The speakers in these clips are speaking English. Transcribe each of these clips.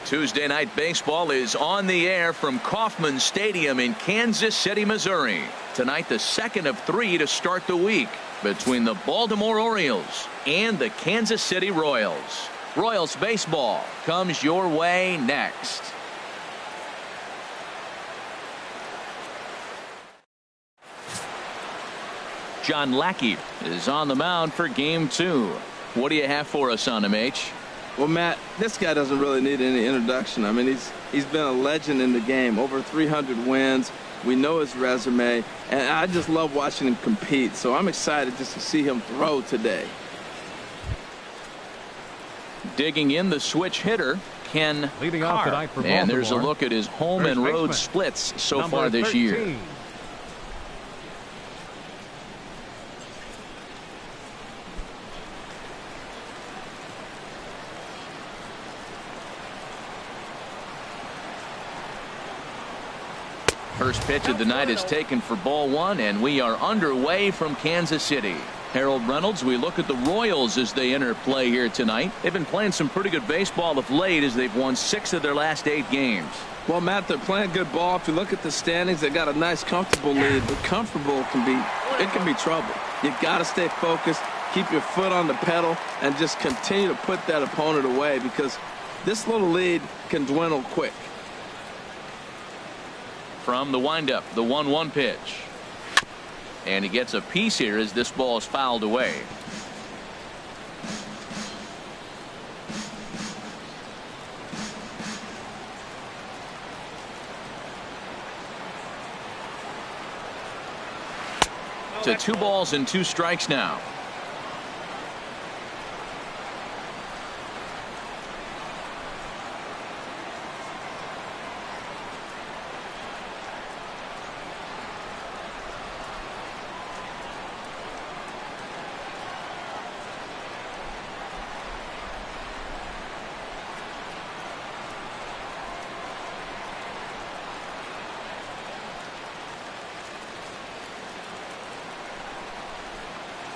Tuesday Night Baseball is on the air from Kauffman Stadium in Kansas City, Missouri. Tonight, the second of 3 to start the week between the Baltimore Orioles and the Kansas City Royals. Royals baseball comes your way next. John Lackey is on the mound for game 2. What do you have for us on him, H? Well, Matt, this guy doesn't really need any introduction. I mean, he's been a legend in the game. Over 300 wins. We know his resume, and I just love watching him compete. So I'm excited just to see him throw today. Digging in, the switch hitter, Ken leading Carr. Off tonight for Baltimore. And there's a look at his home and road splits so far this year. First pitch of the night is taken for ball 1, and we are underway from Kansas City. Harold Reynolds, we look at the Royals as they enter play here tonight. They've been playing some pretty good baseball of late as they've won 6 of their last 8 games. Well, Matt, they're playing good ball. If you look at the standings, they got a nice comfortable lead, but comfortable can be trouble. You got to stay focused, keep your foot on the pedal, and just continue to put that opponent away, because this little lead can dwindle quick. From the windup, the 1-1 pitch. And he gets a piece here as this ball is fouled away. To 2 balls and 2 strikes now.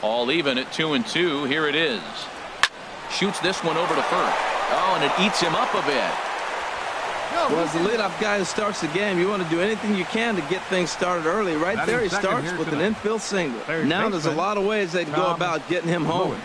All even at 2-2. Here it is. Shoots this one over to first. Oh, and it eats him up a bit. Well, as the leadoff guy who starts the game, you want to do anything you can to get things started early. Right there, he starts with an infield single. Now there's a lot of ways they can go about getting him home.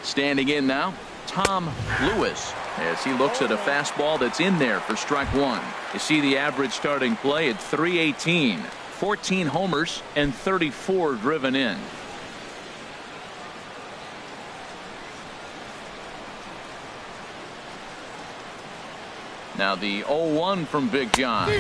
Standing in now, Tom Lewis, as he looks at a fastball that's in there for strike 1. You see the average starting play at 318, 14 homers and 34 driven in. Now the 0-1 from Big John.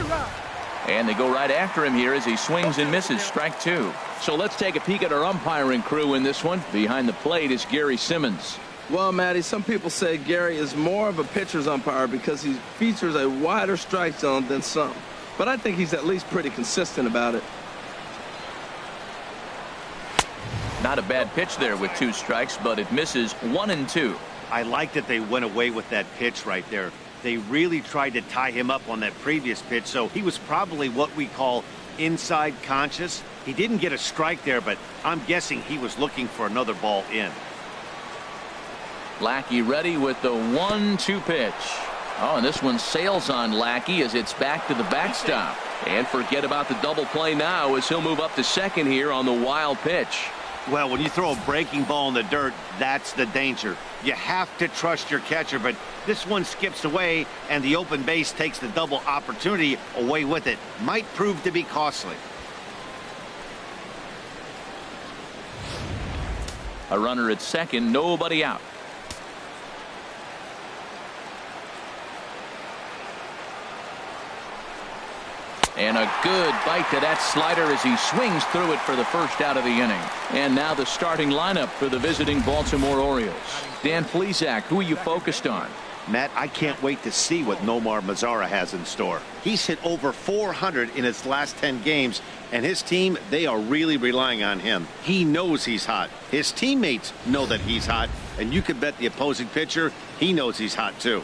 And they go right after him here as he swings and misses. Strike 2. So let's take a peek at our umpiring crew in this one. Behind the plate is Gary Simmons. Well, Matty, some people say Gary is more of a pitcher's umpire because he features a wider strike zone than some. But I think he's at least pretty consistent about it. Not a bad pitch there with 2 strikes, but it misses 1-2. I like that they went away with that pitch right there. They really tried to tie him up on that previous pitch, so he was probably what we call inside conscious. He didn't get a strike there, but I'm guessing he was looking for another ball in. Lackey ready with the 1-2 pitch. Oh, and this one sails on Lackey as it's back to the backstop. And forget about the double play now as he'll move up to second here on the wild pitch. Well, when you throw a breaking ball in the dirt, that's the danger. You have to trust your catcher, but this one skips away, and the open base takes the double opportunity away with it. Might prove to be costly. A runner at second, nobody out. And a good bite to that slider as he swings through it for the first out of the inning. And now the starting lineup for the visiting Baltimore Orioles. Dan Plesac, who are you focused on? Matt, I can't wait to see what Nomar Mazara has in store. He's hit over 400 in his last 10 games, and his team, they are really relying on him. He knows he's hot. His teammates know that he's hot, and you can bet the opposing pitcher, he knows he's hot too.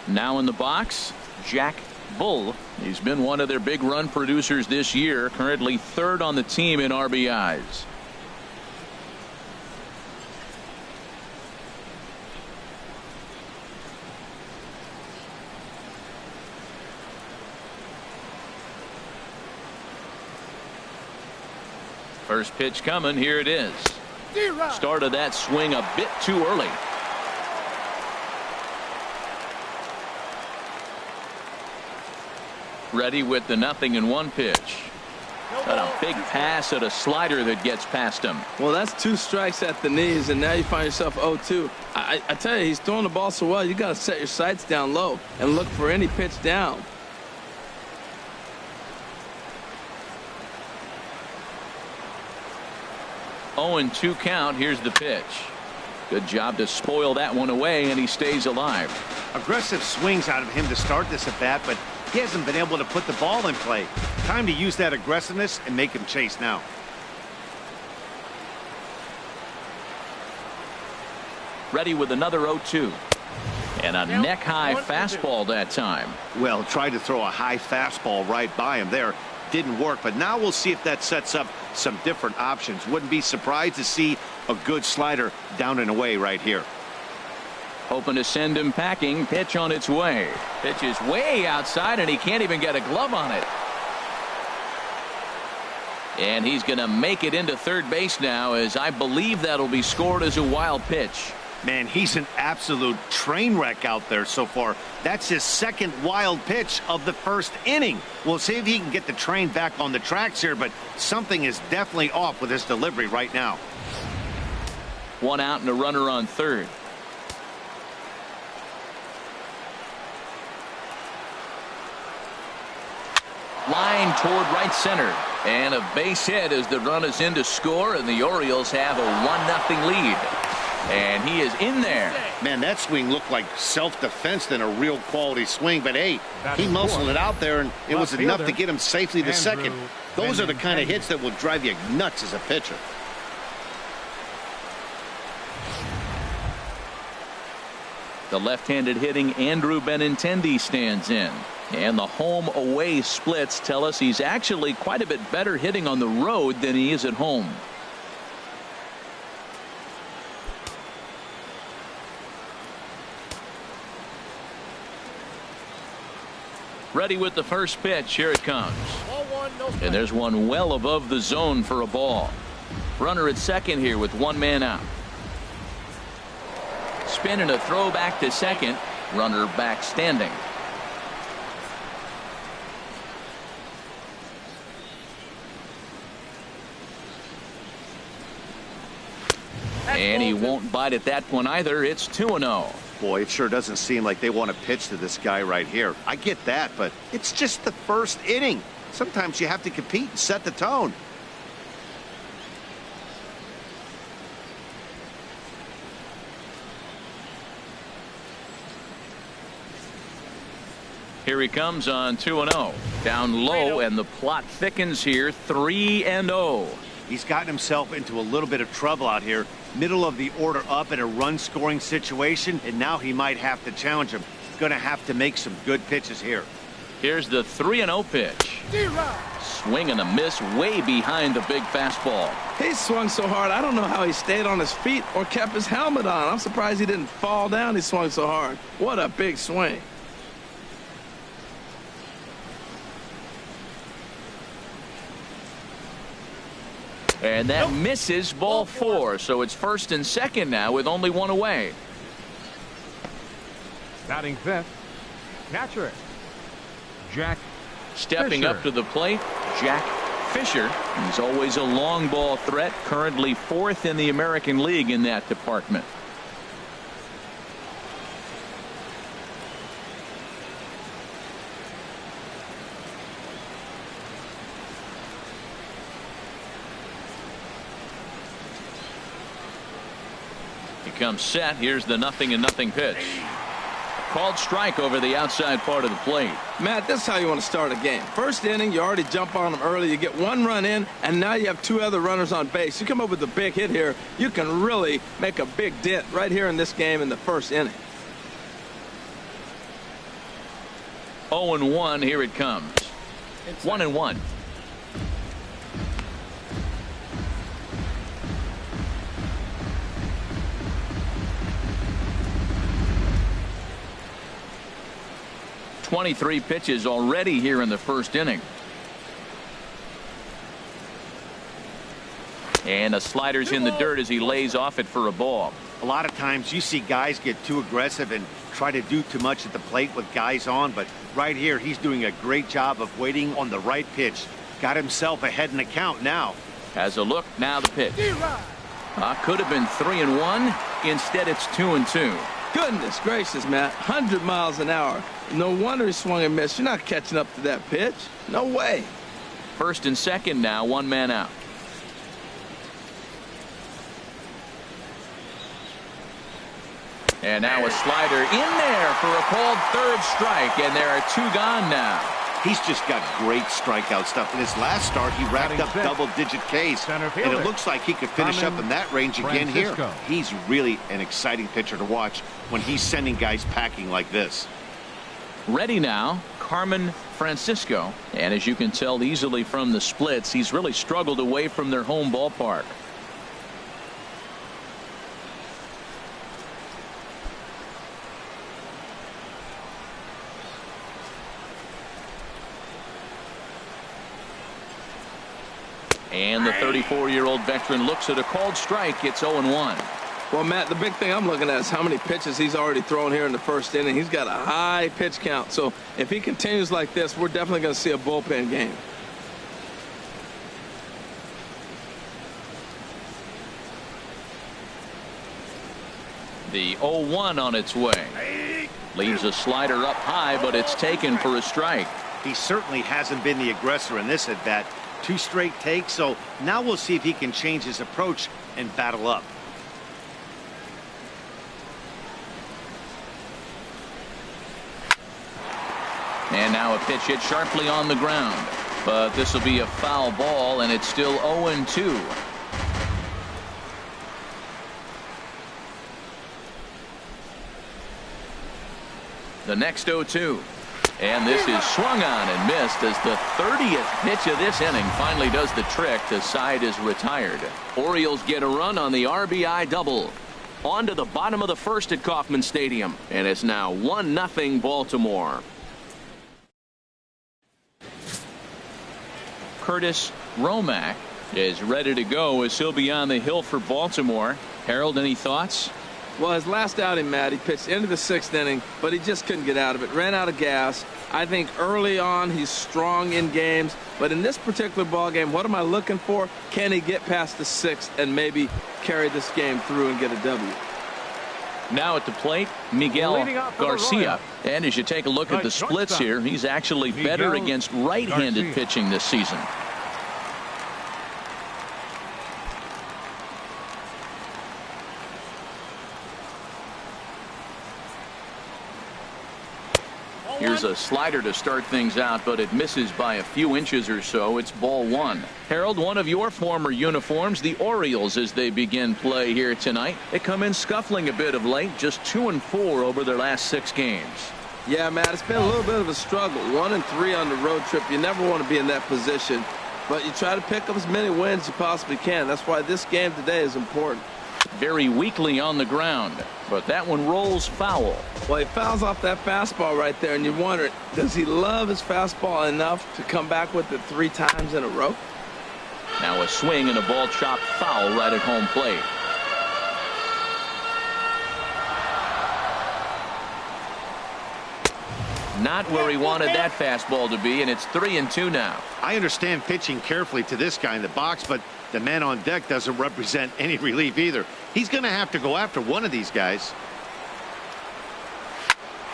Now in the box, Jack Bull. He's been one of their big run producers this year, currently third on the team in RBIs. First pitch coming. Here it is. Started that swing a bit too early. Ready with the 0-1 pitch. Got a big pass at a slider that gets past him. Well, that's 2 strikes at the knees, and now you find yourself 0-2. I tell you, he's throwing the ball so well, you got to set your sights down low and look for any pitch down. Oh, and 2 count. Here's the pitch. Good job to spoil that one away, and he stays alive. Aggressive swings out of him to start this at bat, but he hasn't been able to put the ball in play. Time to use that aggressiveness and make him chase now. Ready with another 0-2. And a neck-high fastball that time. Well, tried to throw a high fastball right by him there. Didn't work, but now we'll see if that sets up some different options. Wouldn't be surprised to see a good slider down and away right here. Hoping to send him packing. Pitch on its way. Pitch is way outside, and he can't even get a glove on it. And he's going to make it into third base now, as I believe that'll be scored as a wild pitch. Man, he's an absolute train wreck out there so far. That's his second wild pitch of the first inning. We'll see if he can get the train back on the tracks here, but something is definitely off with his delivery right now. 1 out and a runner on third. Line toward right center. And a base hit as the run is in to score, and the Orioles have a 1-0 lead. And he is in there. Man, that swing looked like self-defense than a real quality swing. But, hey, he muscled it out there, and it was enough to get him safely to second. Those are the kind of hits that will drive you nuts as a pitcher. The left-handed hitting Andrew Benintendi stands in. And the home-away splits tell us he's actually quite a bit better hitting on the road than he is at home. Ready with the first pitch. Here it comes. And there's one well above the zone for a ball. Runner at second here with 1 man out. Spin and a throw back to second. Runner back standing. And he won't bite at that one either. It's 2-0. Boy, it sure doesn't seem like they want to pitch to this guy right here. I get that, but it's just the first inning. Sometimes you have to compete and set the tone. Here he comes on 2-0. Down low, and the plot thickens here. 3-0. He's gotten himself into a little bit of trouble out here. Middle of the order up in a run-scoring situation, and now he might have to challenge him. Going to have to make some good pitches here. Here's the 3-0 pitch. Swing and a miss way behind the big fastball. He swung so hard, I don't know how he stayed on his feet or kept his helmet on. I'm surprised he didn't fall down. He swung so hard. What a big swing. And that misses, ball 4. So it's first and second now with only 1 away. Batting fifth, catcher, Jack Stepping Fisher. up to the plate, Jack Fisher. He's always a long ball threat, currently 4th in the American League in that department. Comes set. Here's the 0-0 pitch. Called strike over the outside part of the plate. Matt, this is how you want to start a game. First inning, you already jump on them early. You get 1 run in, and now you have 2 other runners on base. You come up with a big hit here, you can really make a big dent right here in this game in the first inning. 0-1. Here it comes. 1-1. "23 pitches already here in the first inning." And the slider's in the dirt as he lays off it for a ball. A lot of times you see guys get too aggressive and try to do too much at the plate with guys on, but right here he's doing a great job of waiting on the right pitch. Got himself ahead in the count now. Has a look, now the pitch. Could have been 3-1. Instead it's 2-2. Goodness gracious, Matt. 100 miles an hour. No wonder he swung and missed. You're not catching up to that pitch. No way. First and second now, one man out. And now a slider in there for a called third strike, and there are two gone now. He's just got great strikeout stuff. In his last start, he racked up double-digit Ks, and it looks like he could finish up in that range again here. He's really an exciting pitcher to watch when he's sending guys packing like this. Ready now, Carmen Francisco. And as you can tell easily from the splits, he's really struggled away from their home ballpark. And the 34-year-old veteran looks at a called strike. It's 0-1. Well, Matt, the big thing I'm looking at is how many pitches he's already thrown here in the first inning. He's got a high pitch count. So if he continues like this, we're definitely going to see a bullpen game. The 0-1 on its way. Leaves a slider up high, but it's taken for a strike. He certainly hasn't been the aggressor in this at-bat. 2 straight takes, so now we'll see if he can change his approach and battle up. And now a pitch hit sharply on the ground, but this will be a foul ball, and it's still 0-2. The next 0-2. And this is swung on and missed as the 30th pitch of this inning finally does the trick. The side is retired. Orioles get a run on the RBI double. On to the bottom of the first at Kauffman Stadium. And it's now 1-0 Baltimore. Curtis Romack is ready to go as he'll be on the hill for Baltimore. Harold, any thoughts? Well, his last outing, Matt, he pitched into the 6th inning, but he just couldn't get out of it. Ran out of gas. I think early on he's strong in games, but in this particular ball game, what am I looking for? Can he get past the 6th and maybe carry this game through and get a W? Now at the plate, Miguel Garcia. And as you take a look at the splits here, he's actually better against right-handed pitching this season. Here's a slider to start things out, but it misses by a few inches or so. It's ball 1. Harold, one of your former uniforms, the Orioles, as they begin play here tonight. They come in scuffling a bit of late, just 2-4 over their last 6 games. Yeah, Matt, it's been a little bit of a struggle. 1-3 on the road trip. You never want to be in that position, but you try to pick up as many wins as you possibly can. That's why this game today is important. Very weakly on the ground, but that one rolls foul. Well, he fouls off that fastball right there, and you wonder, does he love his fastball enough to come back with it 3 times in a row? Now a swing and a ball chopped foul right at home plate. Not where he wanted that fastball to be, and it's 3-2 now. I understand pitching carefully to this guy in the box, but the man on deck doesn't represent any relief either. He's going to have to go after one of these guys.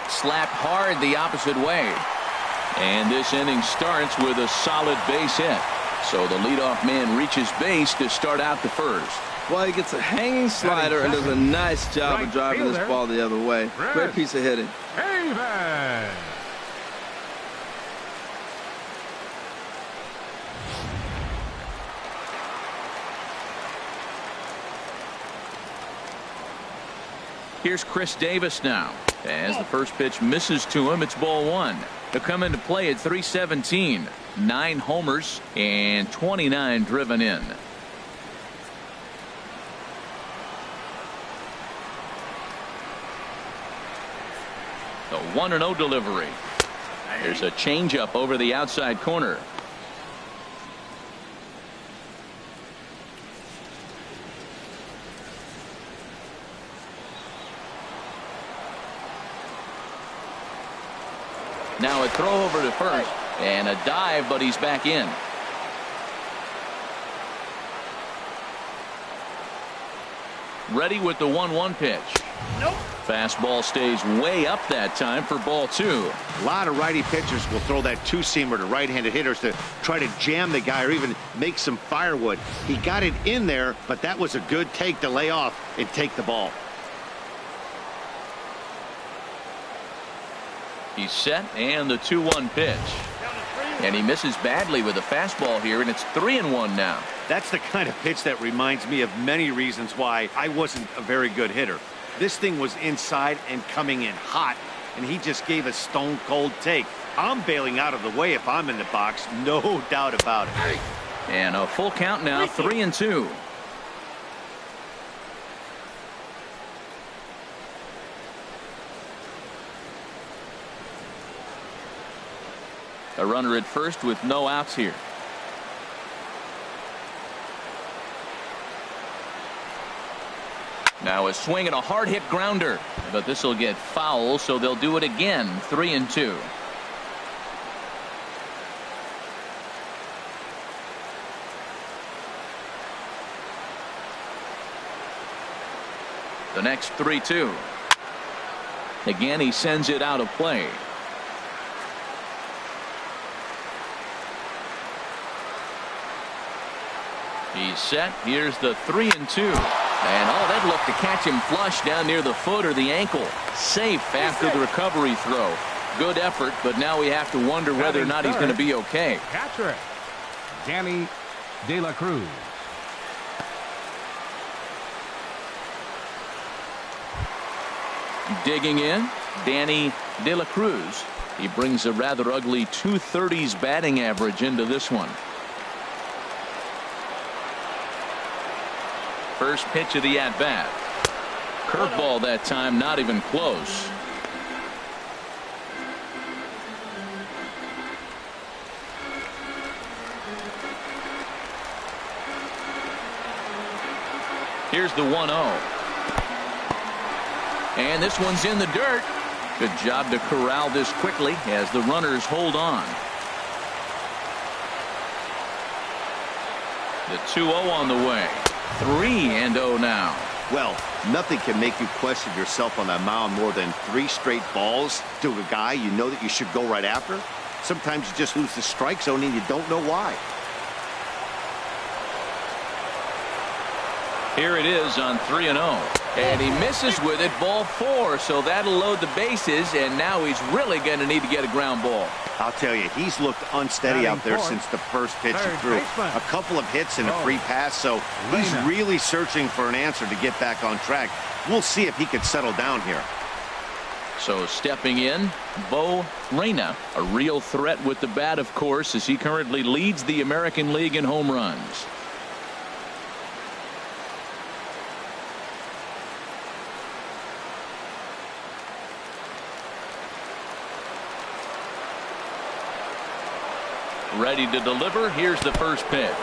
Slapped hard the opposite way. And this inning starts with a solid base hit. So the leadoff man reaches base to start out the first. Well, he gets a hanging slider and does a nice job of driving this ball the other way. Great piece of hitting. Here's Chris Davis now. As the first pitch misses to him, it's ball one. He'll come into play at 317. 9 homers and 29 driven in. The 1-0 delivery. There's a changeup over the outside corner. Now a throw over to first and a dive, but he's back in. Ready with the 1-1 pitch. Nope. Fastball stays way up that time for ball two. A lot of righty pitchers will throw that two-seamer to right-handed hitters to try to jam the guy or even make some firewood. He got it in there, but that was a good take to lay off and take the ball. He's set, and the 2-1 pitch. And he misses badly with a fastball here, and it's 3-1 now. That's the kind of pitch that reminds me of many reasons why I wasn't a very good hitter. This thing was inside and coming in hot, and he just gave a stone-cold take. I'm bailing out of the way if I'm in the box, no doubt about it. And a full count now, 3-2. A runner at first with no outs here. Now a swing and a hard hit grounder, but this will get foul, so they'll do it again. 3-2. The next 3-2. Again, he sends it out of play. He's set. Here's the 3-2. And that looked to catch him flush down near the foot or the ankle. Safe after the recovery throw. Good effort, but now we have to wonder whether or not he's going to be okay. Catcher, Danny De La Cruz. Digging in, Danny De La Cruz. He brings a rather ugly 230s batting average into this one. First pitch of the at-bat. Curveball that time, not even close. Here's the 1-0. And this one's in the dirt. Good job to corral this quickly as the runners hold on. The 2-0 on the way. 3-0 now. Well, nothing can make you question yourself on that mound more than 3 straight balls to a guy you know that you should go right after. Sometimes you just lose the strike zone and you don't know why. Here it is on 3-0. And he misses with it, ball 4, so that'll load the bases, and now he's really going to need to get a ground ball. I'll tell you, he's looked unsteady out there since the first pitch he threw. A couple of hits and a free pass, so he's really searching for an answer to get back on track. We'll see if he could settle down here. So stepping in, Bo Reyna, a real threat with the bat, of course, as he currently leads the American League in home runs. Ready to deliver. Here's the first pitch.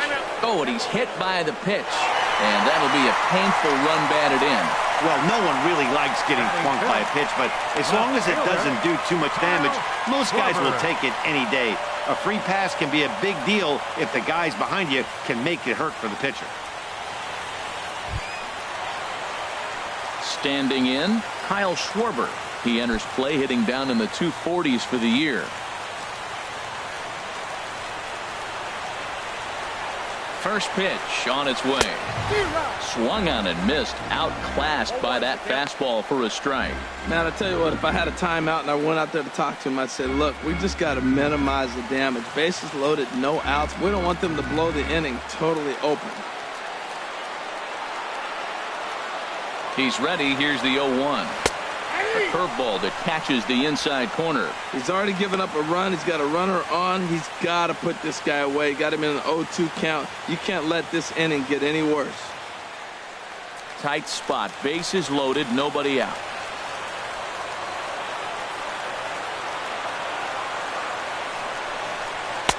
Oh, and he's hit by the pitch. And that'll be a painful run batted in. Well, no one really likes getting plunked by a pitch, but as long as it doesn't do too much damage, most guys will take it any day. A free pass can be a big deal if the guys behind you can make it hurt for the pitcher. Standing in, Kyle Schwarber. He enters play hitting down in the 240s for the year. First pitch on its way. Swung on and missed. Outclassed by that fastball for a strike. Man, I tell you what, if I had a timeout and I went out there to talk to him, I'd say, look, we just got to minimize the damage. Bases loaded, no outs. We don't want them to blow the inning totally open. He's ready. Here's the 0-1. A curveball that catches the inside corner. He's already given up a run. He's got a runner on. He's got to put this guy away. Got him in an 0-2 count. You can't let this inning get any worse. Tight spot. Bases loaded. Nobody out.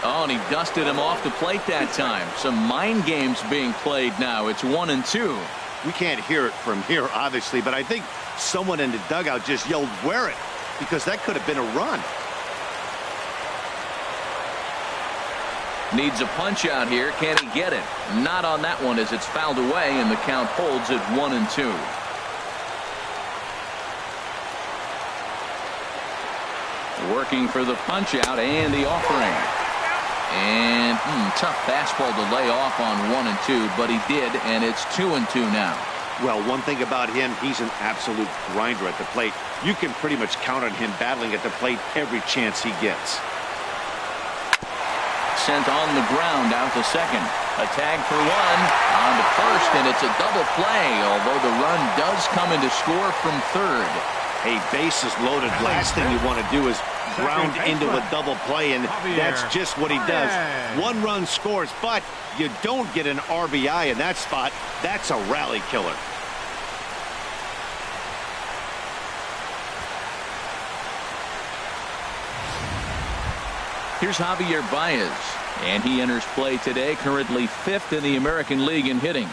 Oh, and he dusted him off the plate that time. Some mind games being played now. It's 1-2. We can't hear it from here, obviously, but I think someone in the dugout just yelled, "Wear it," because that could have been a run. Needs a punch out here. Can he get it? Not on that one as it's fouled away, and the count holds at 1-2. Working for the punch out and the offering. And tough fastball to lay off on 1-2, but he did, and it's 2-2 now. Well, one thing about him, he's an absolute grinder at the plate. You can pretty much count on him battling at the plate every chance he gets. Sent on the ground out to second. A tag for one on to first, and it's a double play, although the run does come in to score from third. A bases loaded. Last thing you want to do is ground into a double play, and that's just what he does. One run scores, but you don't get an RBI in that spot. That's a rally killer. Here's Javier Baez, and he enters play today, currently 5th in the American League in hitting.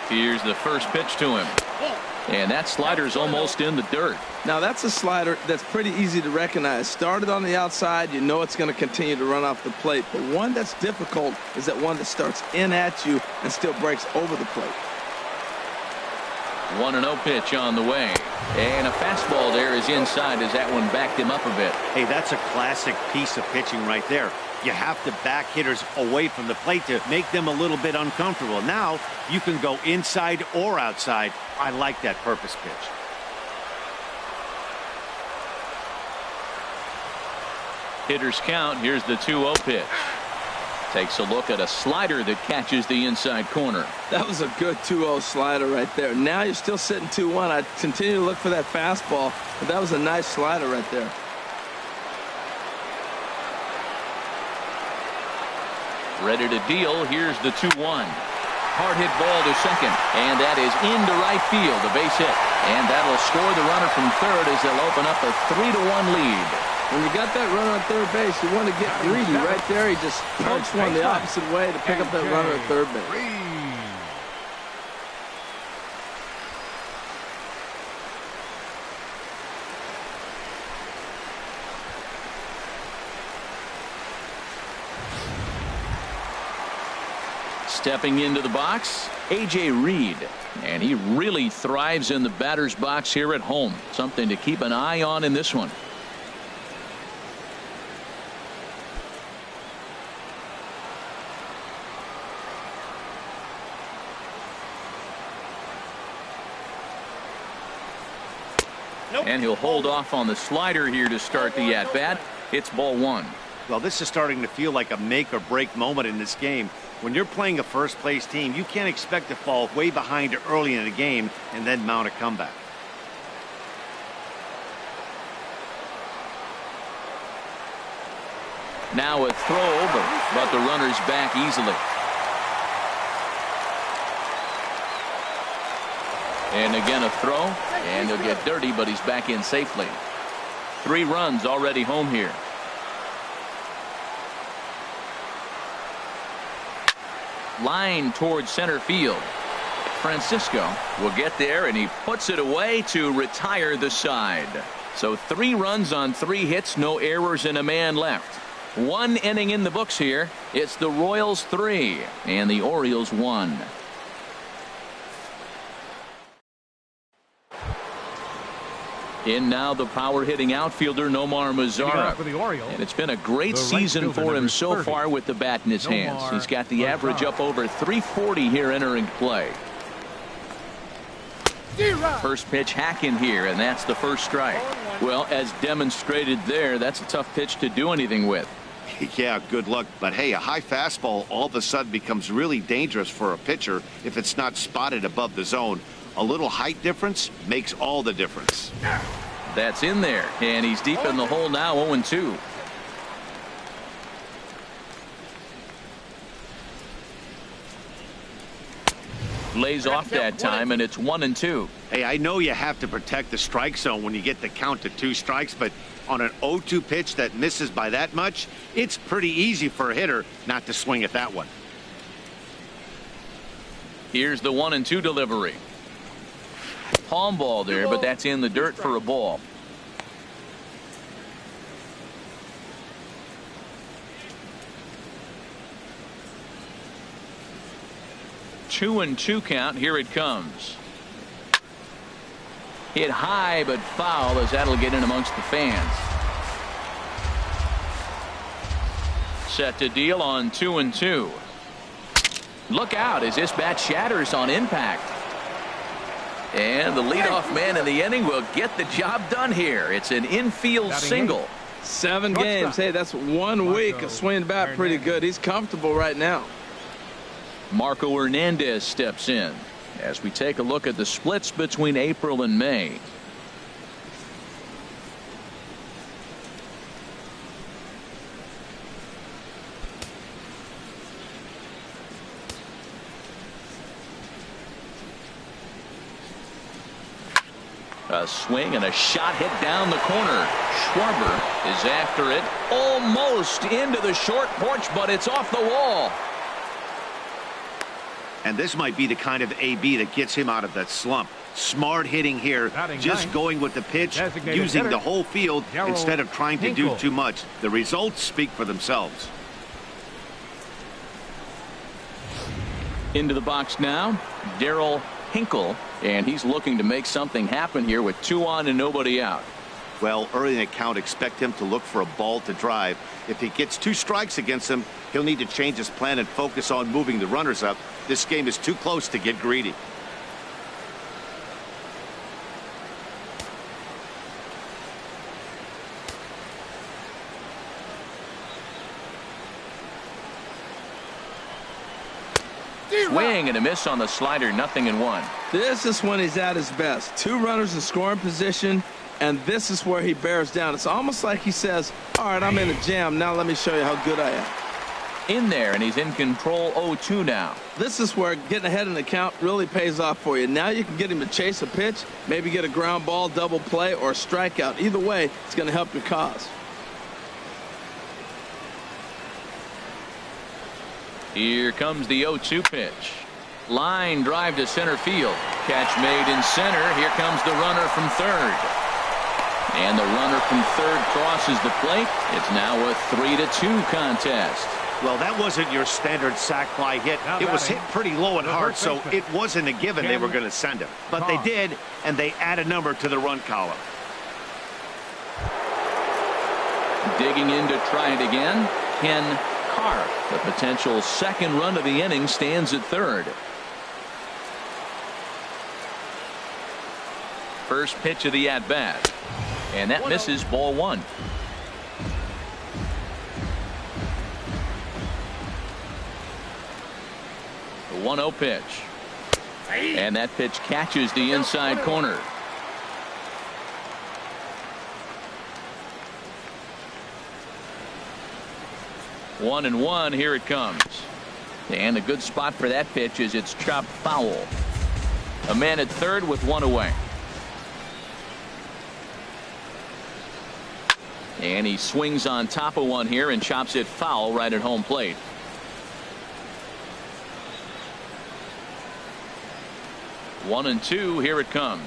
Here's the first pitch to him. And that slider's almost in the dirt. Now that's a slider that's pretty easy to recognize. Started on the outside, you know it's going to continue to run off the plate. But one that's difficult is that one that starts in at you and still breaks over the plate. 1-0 pitch on the way. And a fastball there is inside as that one backed him up a bit. Hey, that's a classic piece of pitching right there. You have to back hitters away from the plate to make them a little bit uncomfortable. Now you can go inside or outside. I like that purpose pitch. Hitters count. Here's the 2-0 pitch. Takes a look at a slider that catches the inside corner. That was a good 2-0 slider right there. Now you're still sitting 2-1. I continue to look for that fastball, but that was a nice slider right there. Ready to deal. Here's the 2-1. Hard hit ball to second, and that is into right field, a base hit, and that'll score the runner from third as they'll open up a 3-1 lead. When you got that runner on third base, you want to get greedy right there. He just pokes one the opposite way to pick up that runner at third base. Stepping into the box, A.J. Reed, and he really thrives in the batter's box here at home. Something to keep an eye on in this one. And he'll hold off on the slider here to start the at-bat. It's ball one. Well, this is starting to feel like a make or break moment in this game. When you're playing a first place team, you can't expect to fall way behind early in the game and then mount a comeback. Now a throw over, but the runner's back easily. And again a throw, and he'll get dirty, but he's back in safely. 3 runs already home here. Line towards center field. Francisco will get there, and he puts it away to retire the side. So 3 runs on 3 hits, no errors, and a man left. 1 inning in the books here. It's the Royals 3 and the Orioles 1. In now the power hitting outfielder Nomar Mazara. And it's been a great season for him so far with the bat in his hands. He's got the average up over 340 here entering play. First pitch hacking here, and that's the first strike. Well, as demonstrated there, that's a tough pitch to do anything with. Yeah, good luck. But hey, a high fastball all of a sudden becomes really dangerous for a pitcher if it's not spotted above the zone. A little height difference makes all the difference. That's in there, and he's deep in the hole now, 0-2. Lays off that time, and it's 1-2. Hey, I know you have to protect the strike zone when you get the count to 2 strikes, but on an 0-2 pitch that misses by that much, it's pretty easy for a hitter not to swing at that one. Here's the 1-2 delivery. Palm ball there, but that's in the dirt for a ball. Two and 2 count. Here it comes. Hit high but foul, as that'll get in amongst the fans. Set to deal on 2-2. Look out as this bat shatters on impact. And the leadoff man in the inning will get the job done here. It's an infield single. 7 games. Hey, that's 1 week of swinging bat pretty good. He's comfortable right now. Marco Hernandez steps in as we take a look at the splits between April and May. A swing and a shot hit down the corner. Schwarber is after it, almost into the short porch, but it's off the wall. And this might be the kind of AB that gets him out of that slump. Smart hitting here, just going with the pitch, using the whole field instead of trying to do too much. The results speak for themselves. Into the box now, Darryl Hinkle, and he's looking to make something happen here with 2 on and nobody out. Well, early in the count, expect him to look for a ball to drive. If he gets 2 strikes against him, he'll need to change his plan and focus on moving the runners up. This game is too close to get greedy. Swing and a miss on the slider, 0-1. This is when he's at his best. 2 runners in scoring position, and this is where he bears down. It's almost like he says, all right, I'm in a jam. Now let me show you how good I am. In there, and he's in control, 0-2 now. This is where getting ahead in the count really pays off for you. Now you can get him to chase a pitch, maybe get a ground ball, double play, or a strikeout. Either way, it's going to help your cause. Here comes the 0-2 pitch. Line drive to center field. Catch made in center. Here comes the runner from third. And the runner from third crosses the plate. It's now a 3-2 contest. Well, that wasn't your standard sac fly hit. It was hit pretty low and hard, so it wasn't a given they were going to send him. But they did, and they add a number to the run column. Digging in to try it again, Ken Carr. The potential second run of the inning stands at third. First pitch of the at-bat. And that misses, ball 1. The 1-0 pitch. And that pitch catches the inside corner. One and 1. Here it comes. And a good spot for that pitch is it's chopped foul. A man at third with 1 away. And he swings on top of one here and chops it foul right at home plate. One and 2. Here it comes.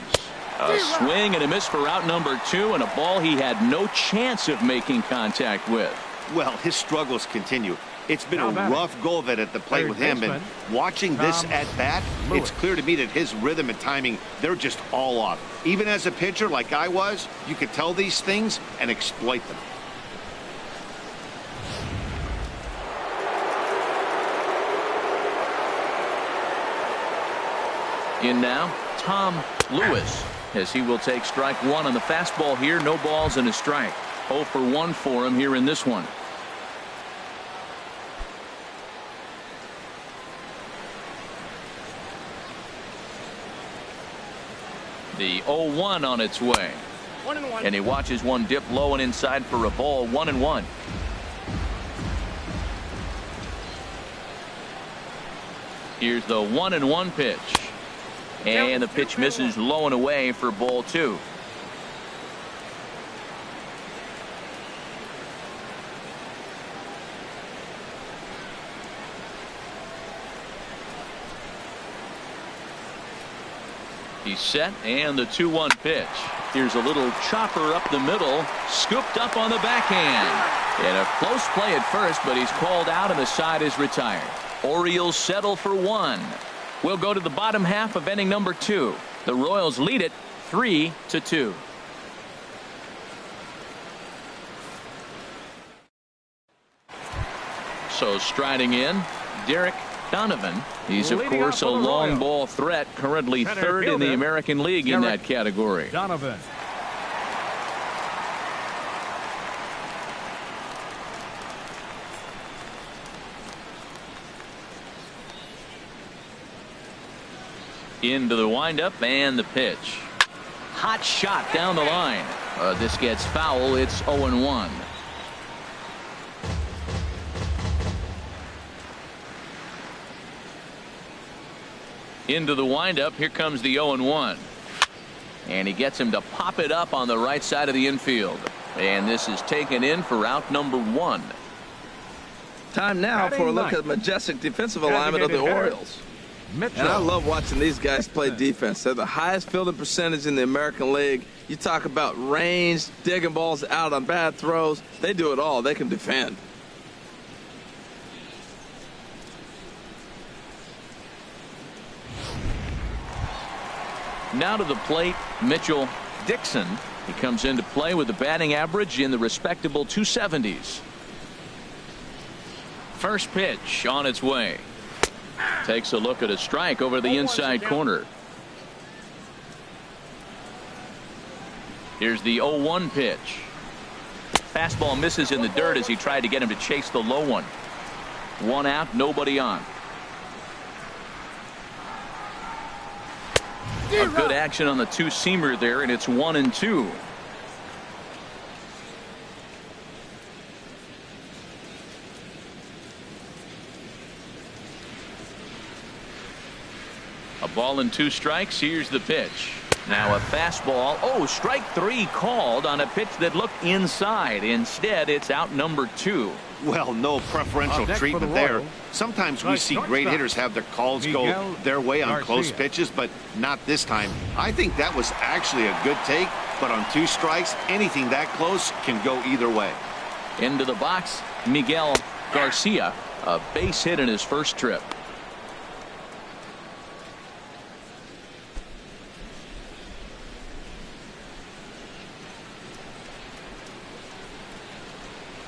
A swing and a miss for out number 2, and a ball he had no chance of making contact with. Well, his struggles continue. It's been a rough go of it at the plate with him, and watching this at bat, it's clear to me that his rhythm and timing, they're just all off. Even as a pitcher like I was, you could tell these things and exploit them. In now, Tom Lewis, as he will take strike one on the fastball here. No balls and a strike. 0 for 1 for him here in this one. The 0-1 on its way. 1-1. And he watches one dip low and inside for a ball. 1-1. Here's the 1-1 pitch. And the pitch misses low and away for ball 2. He's set, and the 2-1 pitch. Here's a little chopper up the middle, scooped up on the backhand. And a close play at first, but he's called out and the side is retired. Orioles settle for 1. We'll go to the bottom half of inning number 2. The Royals lead it 3-2. So striding in, Derek Donovan. He's of course a long ball threat, currently third in the American League in that category. Donovan. Into the windup and the pitch. Hot shot down the line. This gets foul. It's 0-1. Into the windup. Here comes the 0-1. And he gets him to pop it up on the right side of the infield. And this is taken in for out number 1. Time now for a look at the majestic defensive alignment of the Orioles. Mitchell. And I love watching these guys play defense. They're the highest fielding percentage in the American League. You talk about range, digging balls out on bad throws. They do it all. They can defend. Now to the plate, Mitchell Dixon. He comes into play with a batting average in the respectable 270s. First pitch on its way. Takes a look at a strike over the inside corner. Here's the 0-1 pitch. Fastball misses in the dirt as he tried to get him to chase the low one. 1 out, nobody on. A good action on the two-seamer there, and it's 1-2. A ball and 2 strikes. Here's the pitch. Now a fastball. Oh, strike 3 called on a pitch that looked inside. Instead, it's out number 2. Well, no preferential treatment there. Sometimes we see great hitters have their calls go their way on close pitches, but not this time. I think that was actually a good take, but on 2 strikes, anything that close can go either way. Into the box, Miguel Garcia. A base hit in his first trip.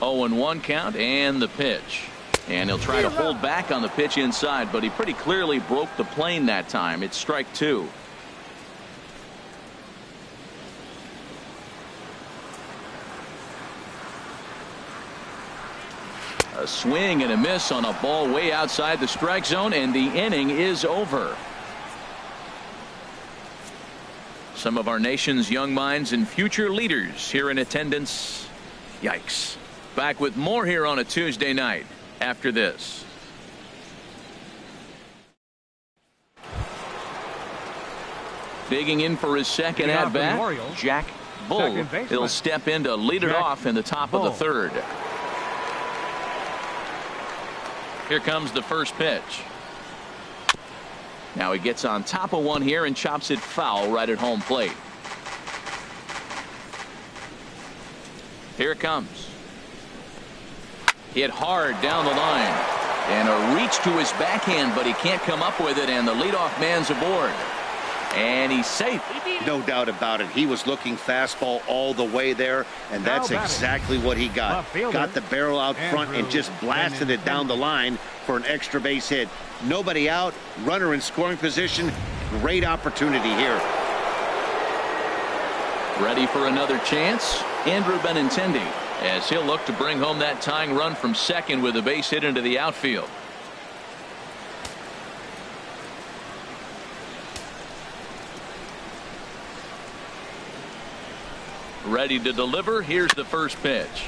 Oh, and 1 count and the pitch. And he'll try to hold back on the pitch inside, but he pretty clearly broke the plane that time. It's strike 2. A swing and a miss on a ball way outside the strike zone, and the inning is over. Some of our nation's young minds and future leaders here in attendance. Yikes. Back with more here on a Tuesday night after this. Digging in for his second at bat, Jack Bull. He'll step in to lead it off in the top of the 3rd. Here comes the first pitch. Now he gets on top of one here and chops it foul right at home plate. Here it comes. Hit hard down the line. And a reach to his backhand, but he can't come up with it, and the leadoff man's aboard. And he's safe. No doubt about it. He was looking fastball all the way there, and that's exactly what he got. Got the barrel out front and just blasted it down the line for an extra base hit. Nobody out, runner in scoring position. Great opportunity here. Ready for another chance? Andrew Benintendi, as he'll look to bring home that tying run from second with a base hit into the outfield. Ready to deliver. Here's the first pitch.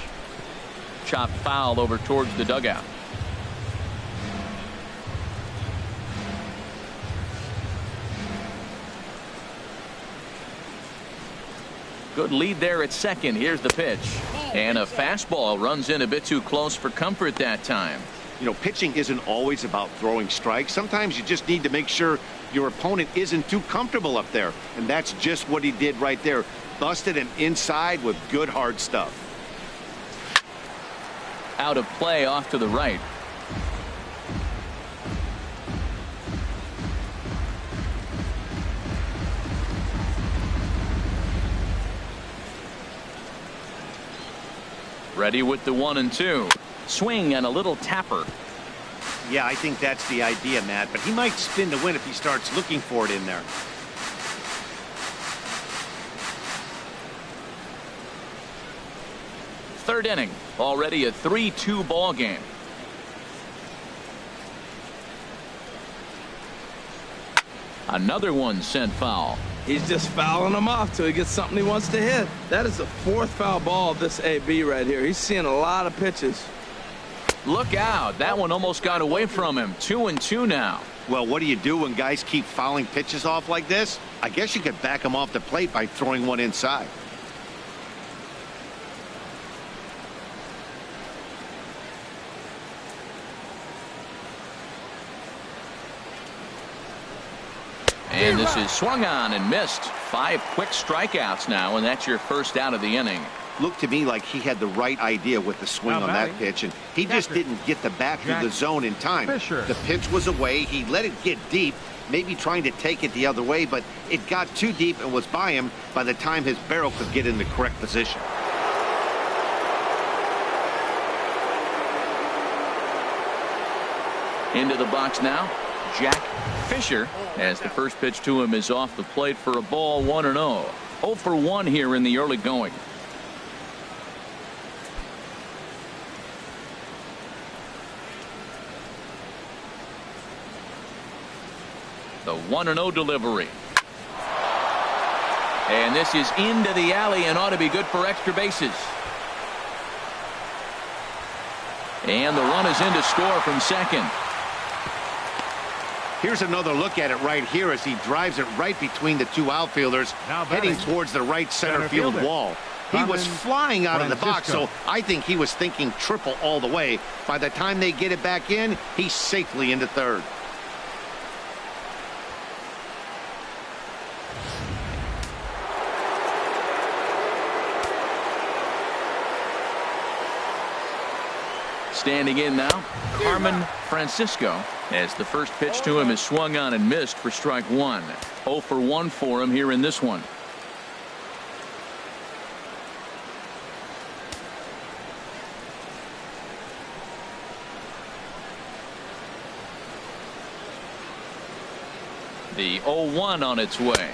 Chopped foul over towards the dugout. Good lead there at second. Here's the pitch. And a fastball runs in a bit too close for comfort that time. You know, pitching isn't always about throwing strikes. Sometimes you just need to make sure your opponent isn't too comfortable up there. And that's just what he did right there. Busted him inside with good hard stuff. Out of play off to the right. Ready with the 1-2. Swing and a little tapper. Yeah, I think that's the idea, Matt. But he might spin to win if he starts looking for it in there. Third inning. Already a 3-2 ball game. Another one sent foul. He's just fouling them off till he gets something he wants to hit. That is the fourth foul ball of this AB right here. He's seeing a lot of pitches. Look out. That one almost got away from him. 2-2 now. Well, what do you do when guys keep fouling pitches off like this? I guess you could back them off the plate by throwing one inside. And this is swung on and missed. 5 quick strikeouts now, and that's your first out of the inning. Looked to me like he had the right idea with the swing on that pitch, and he just didn't get the bat through the zone in time. The pitch was away. He let it get deep, maybe trying to take it the other way, but it got too deep and was by him by the time his barrel could get in the correct position. Into the box now, Jack Fisher, as the first pitch to him is off the plate for a ball. 1-0. 0 for 1 here in the early going. The 1-0 delivery. And this is into the alley and ought to be good for extra bases. And the run is in to score from second. Here's another look at it right here as he drives it right between the two outfielders, heading towards the right center field wall. He was flying out of the box, so I think he was thinking triple all the way. By the time they get it back in, he's safely into third. Standing in now, Carmen Francisco, as the first pitch to him is swung on and missed for strike 1. 0 for 1 for him here in this one. The 0-1 on its way.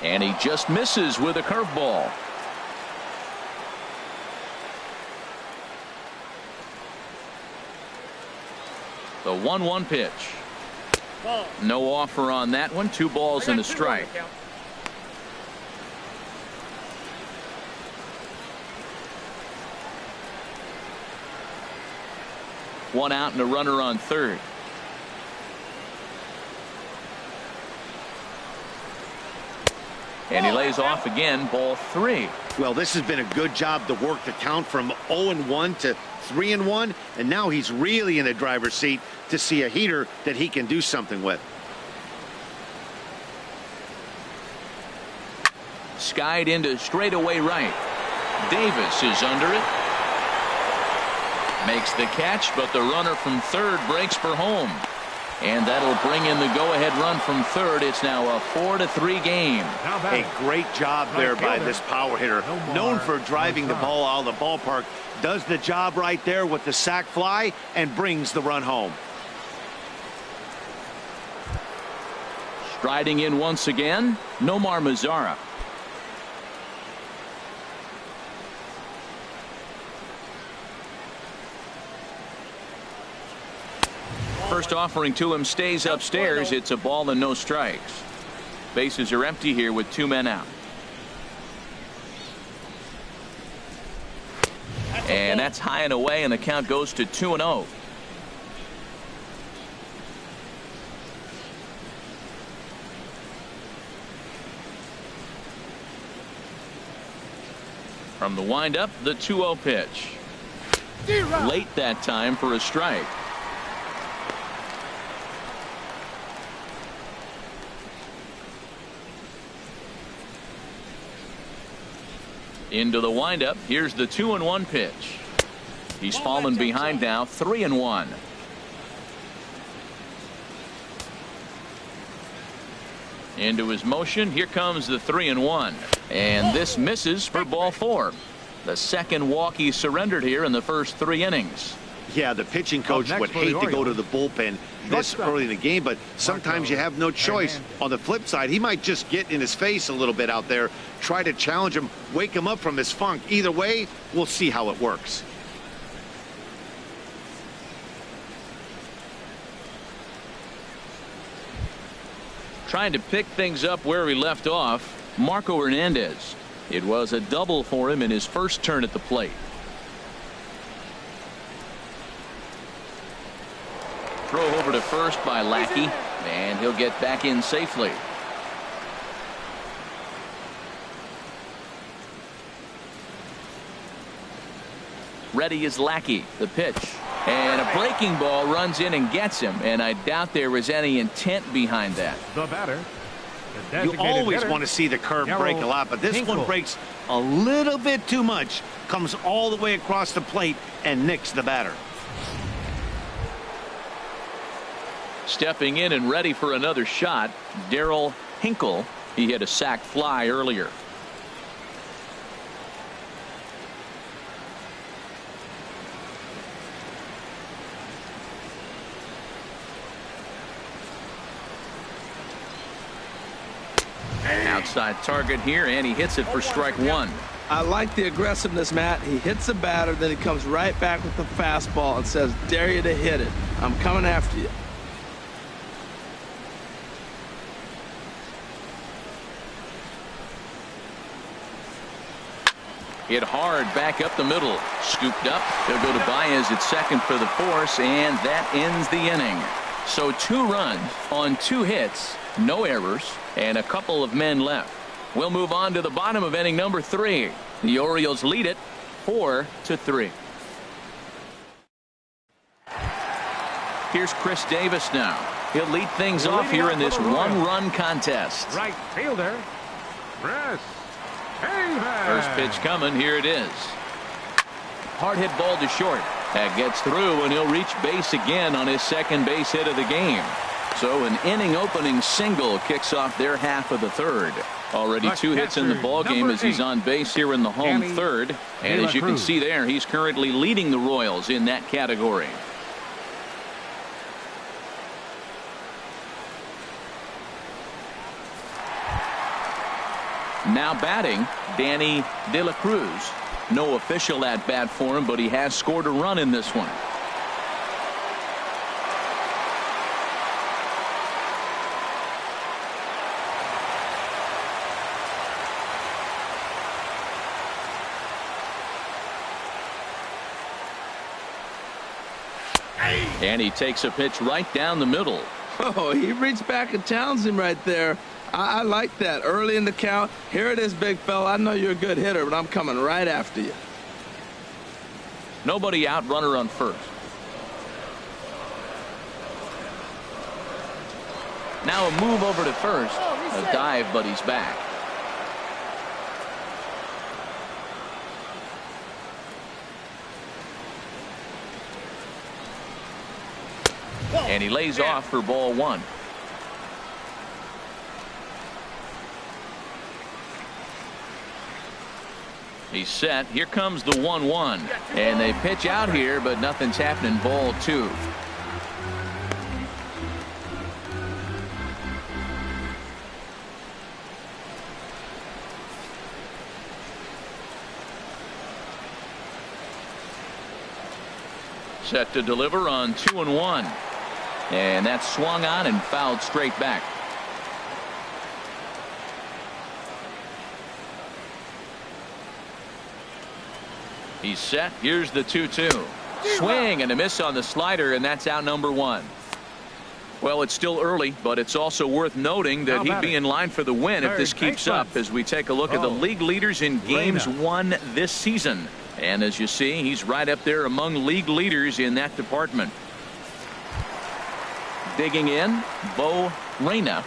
And he just misses with a curveball. The 1-1 pitch. No offer on that one. 2 balls and a strike. One out and a runner on third. And he lays off again. Ball 3. Well, this has been a good job to work the count from 0-1 to 3-1, and now he's really in the driver's seat to see a heater that he can do something with. Skied into straightaway right. Davis is under it. Makes the catch, but the runner from third breaks for home. And that'll bring in the go-ahead run from third. It's now a 4-3 game. A great job there by this power hitter. Known for driving the ball out of the ballpark. Does the job right there with the sac fly and brings the run home. Striding in once again, Nomar Mazara. First offering to him stays upstairs. It's a ball and no strikes. Bases are empty here with 2 men out. And that's high and away, and the count goes to 2-0. From the windup, the 2-0 pitch. Late that time for a strike. Into the windup. Here's the 2-1 pitch. He's fallen behind now, 3-1. Into his motion. Here comes the 3-1. And this misses for ball 4. The second walk he surrendered here in the first 3 innings. Yeah, the pitching coach would hate to go to the bullpen this early in the game, but sometimes you have no choice. On the flip side, he might just get in his face a little bit out there, try to challenge him, wake him up from his funk. Either way, we'll see how it works. Trying to pick things up where he left off, Marco Hernandez. It was a double for him in his first turn at the plate. Throw over to first by Lackey, and he'll get back in safely. Ready is Lackey. The pitch. And a breaking ball runs in and gets him, and I doubt there was any intent behind that. The batter. You always want to see the curve break a lot, but this one breaks a little bit too much. Comes all the way across the plate and nicks the batter. Stepping in and ready for another shot, Darryl Hinkle. He hit a sac fly earlier. Outside target here, and he hits it for strike 1. I like the aggressiveness, Matt. He hits the batter, then he comes right back with the fastball and says, dare you to hit it. I'm coming after you. Hit hard back up the middle. Scooped up. He'll go to Baez at second for the force, and that ends the inning. So 2 runs on 2 hits, no errors, and a couple of men left. We'll move on to the bottom of inning number 3. The Orioles lead it 4-3. Here's Chris Davis now. He'll lead things off here in this 1-run contest. Right fielder, Chris Davis. First pitch coming. Here it is. Hard hit ball to short. That gets through, and he'll reach base again on his second base hit of the game. So an inning opening single kicks off their half of the 3rd. Already 2 hits in the ball game as he's on base here in the home 3rd. And as you can see there, he's currently leading the Royals in that category. Now batting, Danny De La Cruz. No official at bat for him, but he has scored a run in this one. And he takes a pitch right down the middle. Oh, he reached back and challenged him right there. I like that. Early in the count. Here it is, big fella. I know you're a good hitter, but I'm coming right after you. Nobody out, runner on first. Now a move over to first. A dive, but he's back. And he lays off for ball 1. He's set. Here comes the 1-1. And they pitch out here, but nothing's happening. Ball 2. Set to deliver on 2-1. And that's swung on and fouled straight back. He's set. Here's the 2-2. Swing and a miss on the slider, and that's out number 1. Well, it's still early, but it's also worth noting that he'd be in line for the win if this keeps up as we take a look at the league leaders in games won this season. And as you see, he's right up there among league leaders in that department. Digging in, Bo Reyna.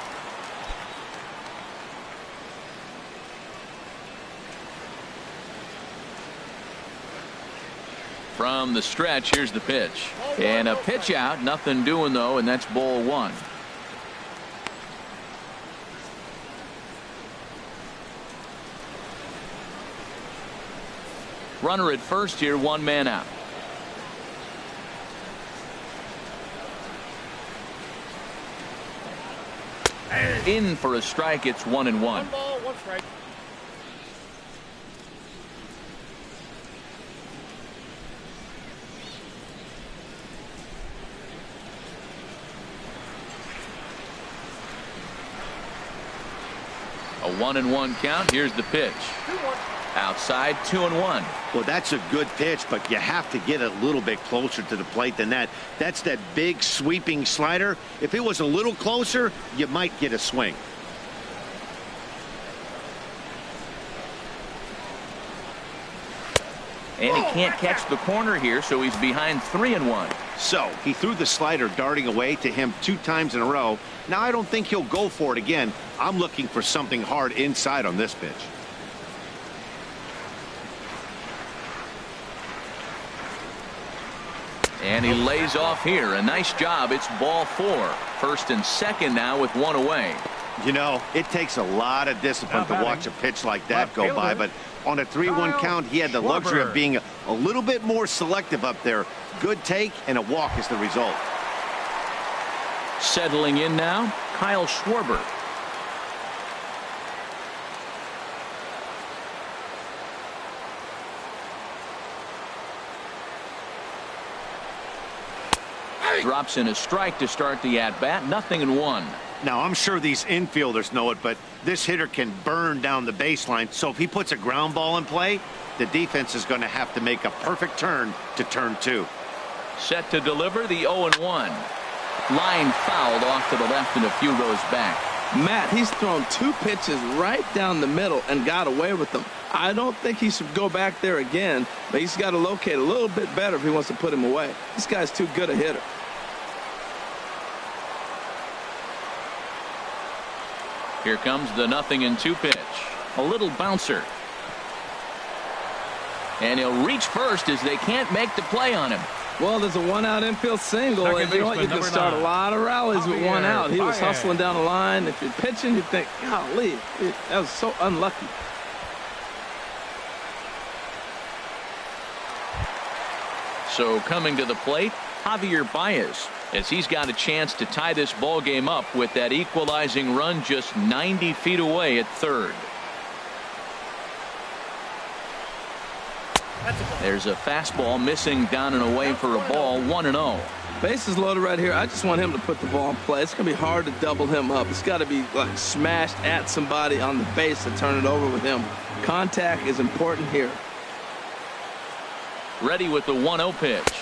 From the stretch, here's the pitch. And a pitch out, nothing doing though, and that's ball 1. Runner at first here, 1 man out. In for a strike, it's 1-1. 1 ball, 1 strike. A 1-1 count. Here's the pitch. 2-1. Outside, 2-1. Well, that's a good pitch, but you have to get a little bit closer to the plate than that. That's that big sweeping slider. If it was a little closer, you might get a swing. And he can't catch the corner here, so he's behind 3-1. So he threw the slider darting away to him 2 times in a row. Now I don't think he'll go for it again. I'm looking for something hard inside on this pitch. And he lays off here. A nice job. It's ball 4. First and second now with 1 away. You know, it takes a lot of discipline to watch a pitch like that go by, but on a 3-1 count, he had the luxury of being a little bit more selective up there. Good take, and a walk is the result. Settling in now, Kyle Schwarber. Drops in a strike to start the at-bat. 0-1. Now, I'm sure these infielders know it, but this hitter can burn down the baseline. So if he puts a ground ball in play, the defense is going to have to make a perfect turn to turn 2. Set to deliver the 0-1. Line fouled off to the left and a few rows back. Matt, he's thrown 2 pitches right down the middle and got away with them. I don't think he should go back there again, but he's got to locate a little bit better if he wants to put him away. This guy's too good a hitter. Here comes the 0-2 pitch. A little bouncer. And he'll reach first as they can't make the play on him. Well, there's a 1-out infield single, and you know what? You can start a lot of rallies with 1 out. He was hustling down the line. If you're pitching, you think, golly, that was so unlucky. So coming to the plate, Javier Baez, as he's got a chance to tie this ball game up with that equalizing run just 90 feet away at third. There's a fastball missing down and away for a ball. 1-0. Bases loaded right here. I just want him to put the ball in play. It's going to be hard to double him up. It's got to be like smashed at somebody on the base to turn it over with him. Contact is important here. Ready with the 1-0 pitch.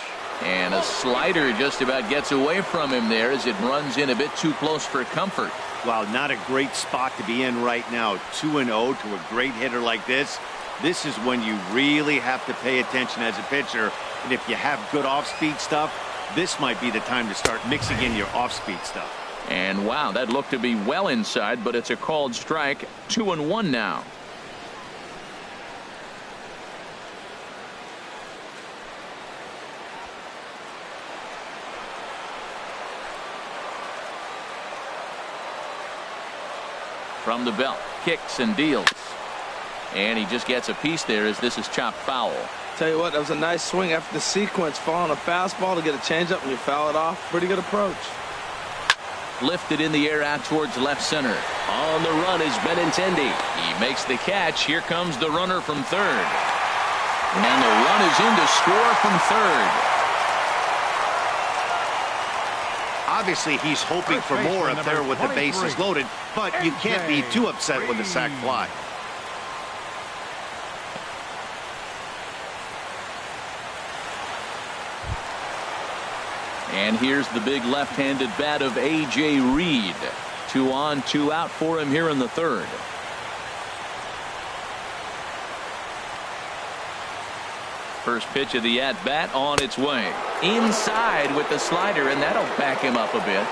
And a slider just about gets away from him there as it runs in a bit too close for comfort. Wow, not a great spot to be in right now. 2-0 to a great hitter like this. This is when you really have to pay attention as a pitcher. And if you have good off-speed stuff, this might be the time to start mixing in your off-speed stuff. And wow, that looked to be well inside, but it's a called strike. 2-1 now. From the belt, kicks and deals. And he just gets a piece there as this is chopped foul. Tell you what, that was a nice swing after the sequence. Following a fastball to get a changeup and you foul it off. Pretty good approach. Lifted in the air out towards left center. On the run is Benintendi. He makes the catch. Here comes the runner from third. And the run is in to score from third. Obviously, he's hoping for more up there with the bases loaded, but you can't be too upset with the sac fly. And here's the big left-handed bat of A.J. Reed. 2 on, 2 out for him here in the third. First pitch of the at-bat on its way. Inside with the slider, and that'll back him up a bit.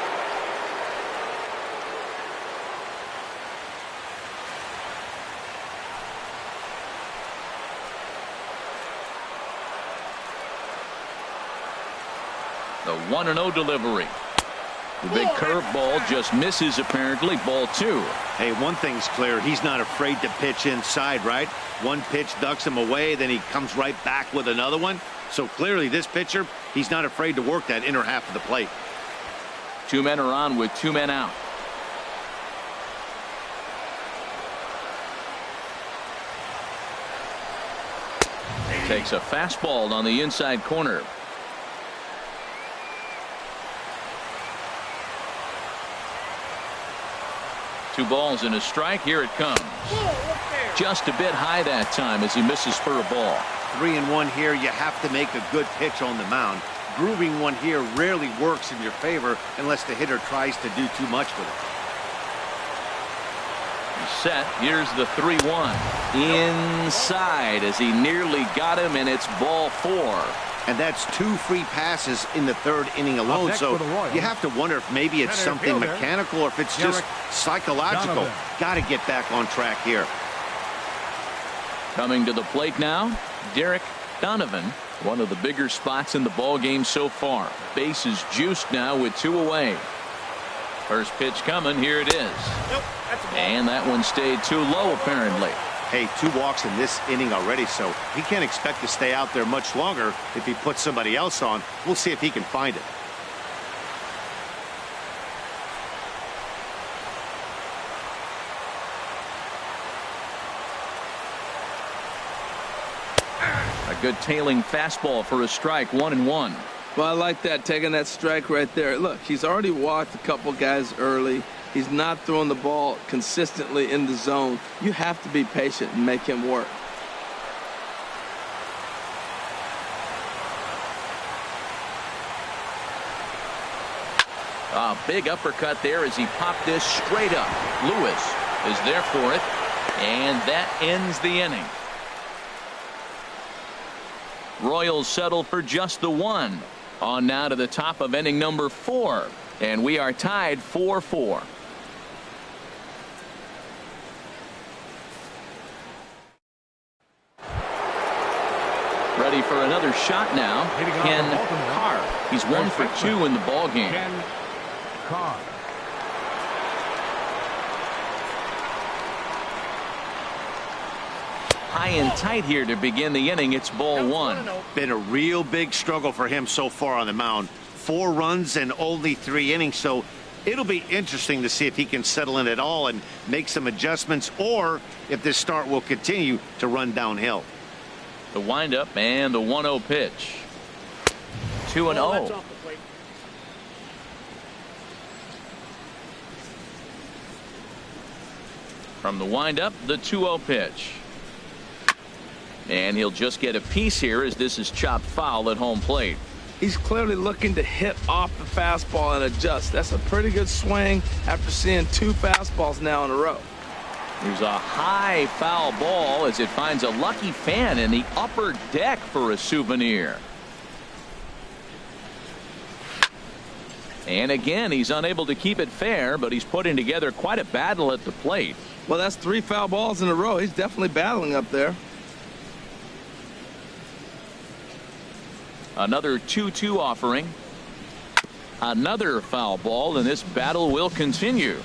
The 1-0 delivery. The big curveball just misses apparently. Ball 2. Hey, one thing's clear. He's not afraid to pitch inside, right? One pitch ducks him away, then he comes right back with another one. So clearly this pitcher, he's not afraid to work that inner half of the plate. 2 men are on with 2 men out. Takes a fastball on the inside corner. Two balls and a strike. Here it comes. Just a bit high that time as he misses for a ball. 3-1 here. You have to make a good pitch on the mound. Grooving one here rarely works in your favor unless the hitter tries to do too much with it. He's set. Here's the 3-1. Inside as he nearly got him, and it's ball 4. And that's 2 free passes in the third inning alone. So you have to wonder if maybe it's something mechanical or if it's just psychological. Got to get back on track here. Coming to the plate now, Derek Donovan. One of the bigger spots in the ball game so far. Base is juiced now with 2 away. First pitch coming. Here it is. And that one stayed too low apparently. Hey, 2 walks in this inning already, so he can't expect to stay out there much longer if he puts somebody else on. We'll see if he can find it. A good tailing fastball for a strike. 1-1. Well, I like that, taking that strike right there. Look, he's already walked a couple guys early. He's not throwing the ball consistently in the zone. You have to be patient and make him work. A big uppercut there as he popped this straight up. Lewis is there for it, and that ends the inning. Royals settle for just the 1. On now to the top of inning number 4, and we are tied 4-4. Ready for another shot now. Ken Carr. He's 1 for 2 in the ball game. Ken Carr. High and tight here to begin the inning. It's ball 1. Been a real big struggle for him so far on the mound. 4 runs and only 3 innings, so it'll be interesting to see if he can settle in at all and make some adjustments, or if this start will continue to run downhill. The windup and the 1-0 pitch. 2-0. From the windup, the 2-0 pitch. And he'll just get a piece here as this is chopped foul at home plate. He's clearly looking to hit off the fastball and adjust. That's a pretty good swing after seeing 2 fastballs now in a row. There's a high foul ball as it finds a lucky fan in the upper deck for a souvenir. And again, he's unable to keep it fair, but he's putting together quite a battle at the plate. Well, that's 3 foul balls in a row. He's definitely battling up there. Another 2-2 offering. Another foul ball, and this battle will continue.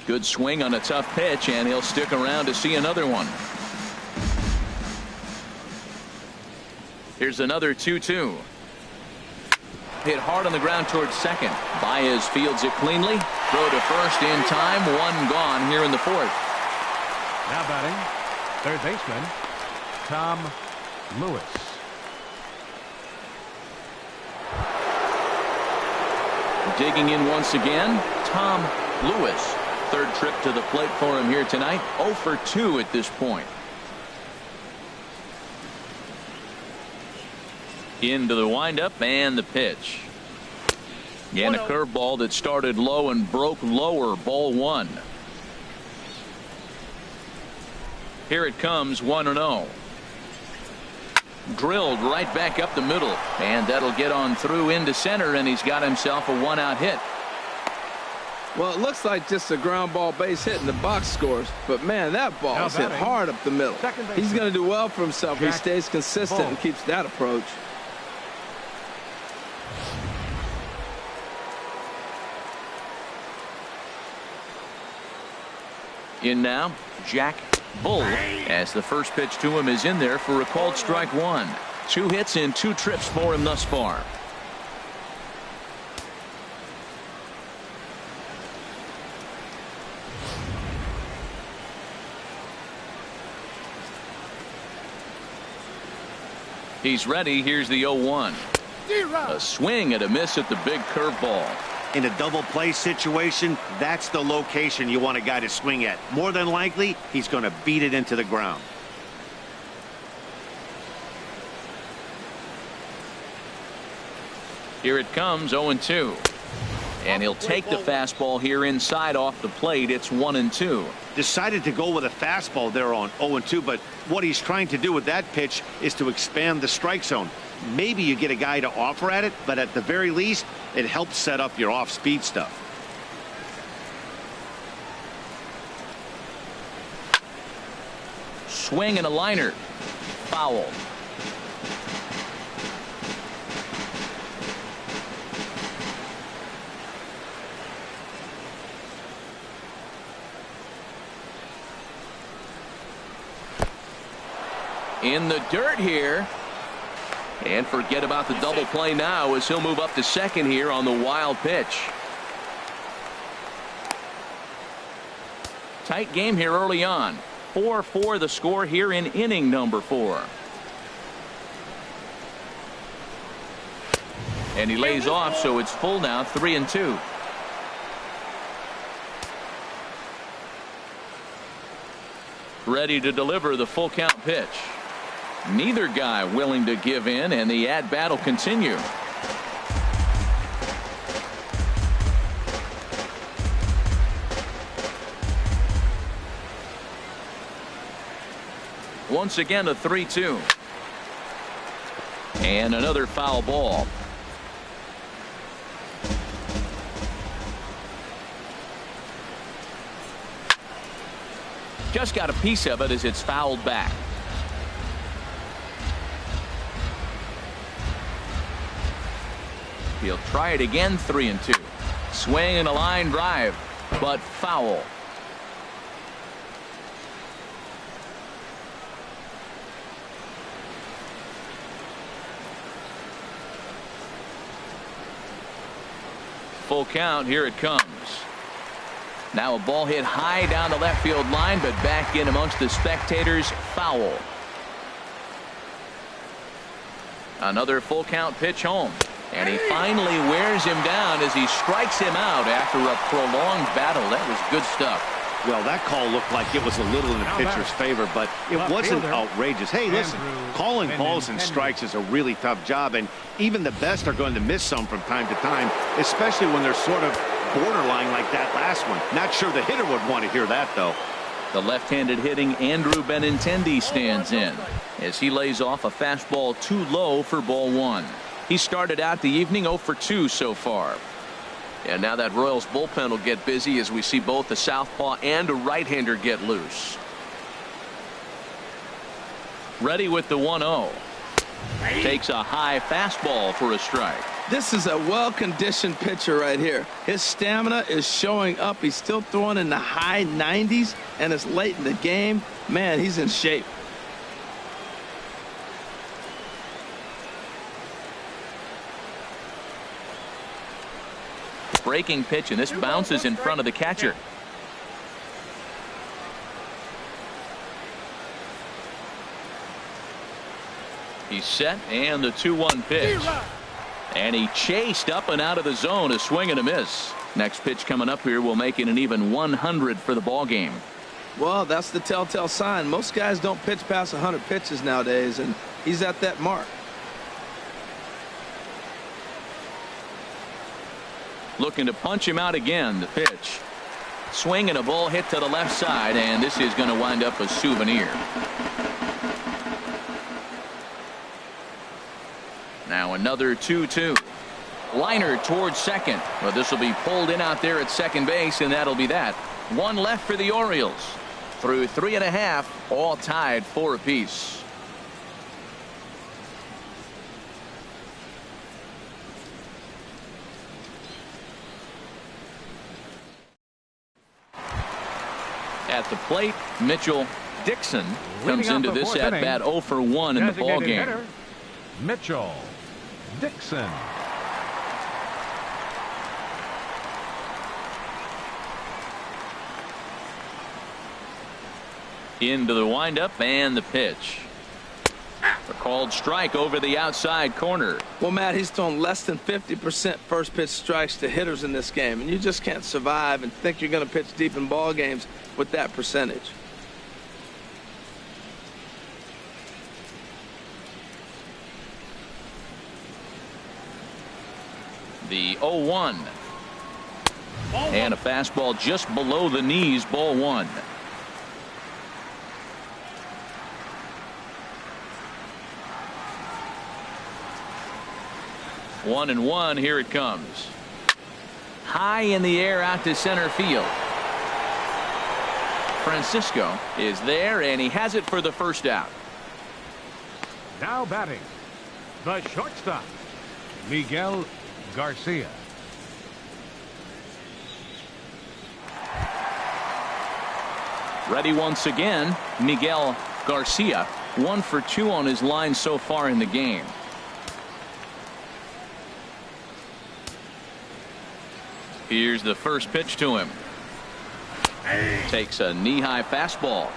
Good swing on a tough pitch, and he'll stick around to see another one. Here's another 2-2. hit hard on the ground towards second. Baez fields it cleanly. Throw to first in time. One gone here in the fourth. Now batting, third baseman, Tom Lewis. Digging in once again, Tom Lewis. Third trip to the plate for him here tonight. 0 for 2 at this point. Into the windup and the pitch. And a curveball that started low and broke lower. Ball 1. Here it comes, 1-0. Drilled right back up the middle, and that'll get on through into center, and he's got himself a 1-out hit. Well, it looks like just a ground ball base hit in the box scores, but man, that ball is hit hard up the middle. He's going to do well for himself if he stays consistent and keeps that approach. In now, Jack Bull, as the first pitch to him is in there for a called strike 1. 2 hits in 2 trips for him thus far. He's ready. Here's the 0-1. A swing and a miss at the big curveball. In a double play situation, that's the location you want a guy to swing at. More than likely, he's going to beat it into the ground. Here it comes, 0-2. And he'll take the fastball here inside off the plate. It's 1-2. Decided to go with a fastball there on 0-2, but what he's trying to do with that pitch is to expand the strike zone. Maybe you get a guy to offer at it, but at the very least, it helps set up your off-speed stuff. Swing and a liner. Foul. In the dirt here. And forget about the double play now as he'll move up to second here on the wild pitch. Tight game here early on. 4-4 the score here in inning number 4. And he lays off, so it's full now, 3-2. Ready to deliver the full count pitch. Neither guy willing to give in, and the at-bat will continue. Once again, a 3-2. And another foul ball. Just got a piece of it as it's fouled back. He'll try it again, 3-2. Swing and a line drive, but foul. Full count, here it comes. Now a ball hit high down the left field line, but back in amongst the spectators, foul. Another full count pitch home. And he finally wears him down as he strikes him out after a prolonged battle. That was good stuff. Well, that call looked like it was a little in the pitcher's favor, but it wasn't outrageous. Hey, listen, calling balls and strikes is a really tough job, and even the best are going to miss some from time to time, especially when they're sort of borderline like that last one. Not sure the hitter would want to hear that, though. The left-handed hitting Andrew Benintendi stands in as he lays off a fastball too low for ball 1. He started out the evening 0 for 2 so far. And now that Royals bullpen will get busy as we see both the southpaw and a right-hander get loose. Ready with the 1-0. Takes a high fastball for a strike. This is a well-conditioned pitcher right here. His stamina is showing up. He's still throwing in the high 90s, and it's late in the game. Man, he's in shape. Breaking pitch, and this bounces in front of the catcher. He's set, and the 2-1 pitch. And he chased up and out of the zone, a swing and a miss. Next pitch coming up here will make it an even 100 for the ball game. Well, that's the telltale sign. Most guys don't pitch past 100 pitches nowadays, and he's at that mark. Looking to punch him out again. The pitch. Swing and a ball hit to the left side, and this is going to wind up a souvenir. Now another 2-2. Liner towards second. Well, this will be pulled in out there at second base, and that'll be that. One left for the Orioles. Through 3.5, all tied 4 apiece. At the plate, Mitchell Dixon comes into this at bat 0 for 1 in the ball game. Mitchell Dixon. Into the windup and the pitch. A called strike over the outside corner. Well, Matt, he's thrown less than 50% first pitch strikes to hitters in this game, and you just can't survive and think you're going to pitch deep in ball games with that percentage. The 0-1. And a fastball just below the knees, ball 1. One and one, here it comes. High in the air out to center field. Francisco is there, and he has it for the first out. Now batting, the shortstop, Miguel Garcia. Ready once again, Miguel Garcia. 1 for 2 on his line so far in the game. Here's the first pitch to him. Takes a knee-high fastball.